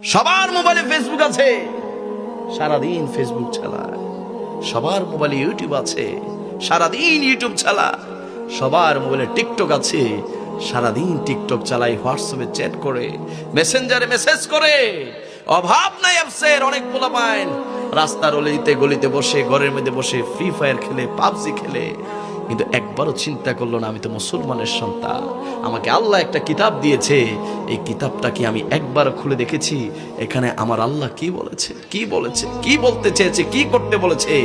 সবার মোবাইলে ফেসবুক আছে, সারাদিন ফেসবুক চালায়। সবার মোবাইলে ইউটিউব আছে, সারাদিন ইউটিউব চালায়। সবার মোবাইলে টিকটক আছে, সারাদিন টিকটক চালাই, হোয়াটসঅ্যাপে চ্যাট করে, মেসেঞ্জারে মেসেজ করে। অভাব নাই অ্যাপসের। অনেক পোলাপাইন রাস্তার অলিতে গলিতে বসে, ঘরের মধ্যে বসে ফ্রি ফায়ার খেলে, পাবজি খেলে, কিন্তু একবারও চিন্তা করলো না আমি তো মুসলমানের সন্তান, আমাকে আল্লাহ একটা কিতাব দিয়েছে, এই কিতাবটা কি আমি একবার খুলে দেখেছি এখানে আমার আল্লাহ কি বলেছে, কি বলেছে, কি বলতে চেয়েছে, কি করতে বলেছে?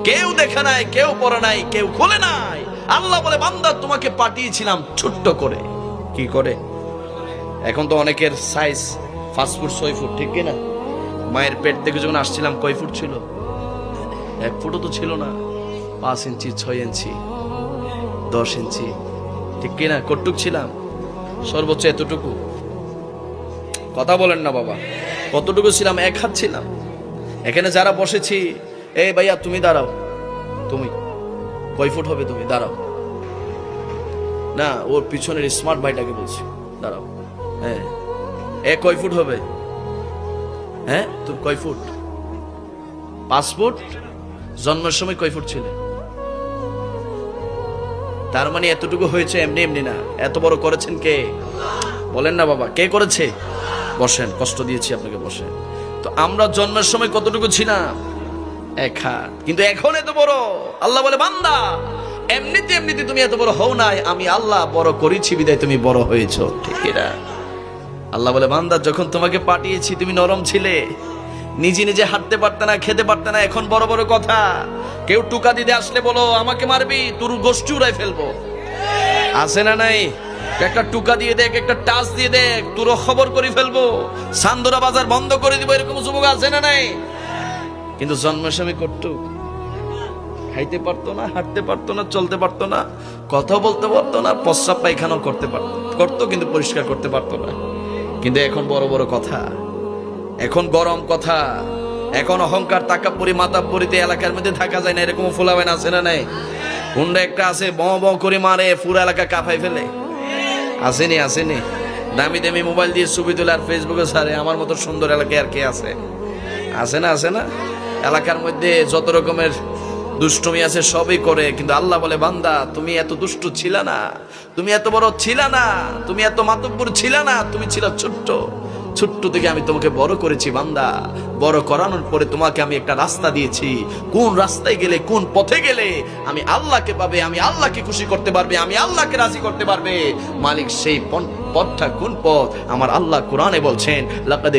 কেউ দেখে নাই, কেউ পড়ে নাই, কেউ খোলে নাই। আল্লাহ বলে, বান্দা তোমাকে পাঠিয়েছিলাম ছোট্ট করে। কি করে? এখন তো অনেকের সাইজ 5 ফুট 6 ফুট, ঠিক কিনা? মায়ের পেট থেকে যখন আসছিলাম কয় ফুট ছিল? 1 ফুটও তো ছিল না। 5 ইঞ্চি, 6 ইঞ্চি, 10 ইঞ্চি, ঠিক কিনা? কতটুক ছিলাম? সর্বোচ্চ এতটুকু। কথা বলেন না বাবা, কতটুকু ছিলাম? 1 হাত ছিলাম। এখানে যারা বসেছি, এই ভাইয়া তুমি দাঁড়াও, তুমি কয় ফুট হবে? তুমি দাঁড়াও। না, ওর পিছনের স্মার্ট ভাইটাকে বলছি, দাঁড়াও। হ্যাঁ, কয় ফুট হবে? হ্যাঁ, তুমি কয় ফুট? 5 ফুট। জন্মের সময় কয় ফুট ছিলে? তার মানে এতটুকু হয়েছে এমনি এমনি না, এত বড় করেছেন কে? বলেন না বাবা, কে করেছে? বসেন, কষ্ট দিয়েছি আপনাকে, বসেন। তো আমরা জন্মের সময় কতটুকু ছিলাম? 1 হাত। কিন্তু এখন এত বড়। আল্লাহ বলে, বান্দা এমনিতে তুমি এত বড় হও নাই, আমি আল্লাহ বড় করেছি বিদায় তুমি বড় হয়েছো, ঠিক না? আল্লাহ বলে, বান্দা যখন তোমাকে পাঠিয়েছি তুমি নরম ছিলে, নিজে নিজে হাঁটতে পারতে না, খেতে পারতে না, এখন বড় বড় কথা। কেউ টুকা দিতে আসলে বলো আমাকে মারবি, তোর গোষ্ঠী উড়াই ফেলবো। আছে না নাই? একটা টুকা দিয়ে দেখ, একটা টাচ দিয়ে দেখ, তোর খবর করে ফেলবো, সান্দরা বাজার বন্ধ করে দিব, এরকম যুবক আছে না নাই? কিন্তু জন্মের সময় কটুক, খাইতে পারতো না, হাঁটতে পারতো না, চলতে পারতো না, কথা বলতে পারতো না, প্রস্রাব পায়খানাও করতো কিন্তু পরিষ্কার করতে পারতো না। কিন্তু এখন বড় বড় কথা, এখন গরম কথা, এখন অহংকার, তাকাপুরি, মাতাপুরিতে এলাকার মধ্যে থাকা যায় না, এরকম ফুলাবেন আছে না নাই? হুন্ডা একটা আছে, ব করে মারে, পুরো এলাকা কাঁপাই ফেলে। আসেনি? আসেনি? দামি দামি মোবাইল দিয়ে ছবি তুলে আর ফেসবুকে ছাড়ে। আমার মতো সুন্দর এলাকায় আর কে আছে? আছে না? আছে না? এলাকার মধ্যে যত রকমের দুষ্টুমি আছে সবই করে। কিন্তু আল্লাহ বলে, বান্দা তুমি এত দুষ্ট ছিল না, তুমি এত বড় ছিল না, তুমি এত মাতব্বর ছিল না, তুমি ছিল ছোট্ট। ছোট্ট থেকে আমি তোমাকে বড় করেছি বান্দা। বড় করানোর পরে তোমাকে আমি একটা রাস্তা দিয়েছি। কোন রাস্তায় গেলে, কোন পথে গেলে আমি আল্লাহকে পাবে, আমি আল্লাহকে খুশি করতে পারবে, আমি আল্লাহকে রাজি করতে পারবে। মালিক সেই পথটা কোন পথ? আমার আল্লাহ কোরআনে বলছেন, লাকাদ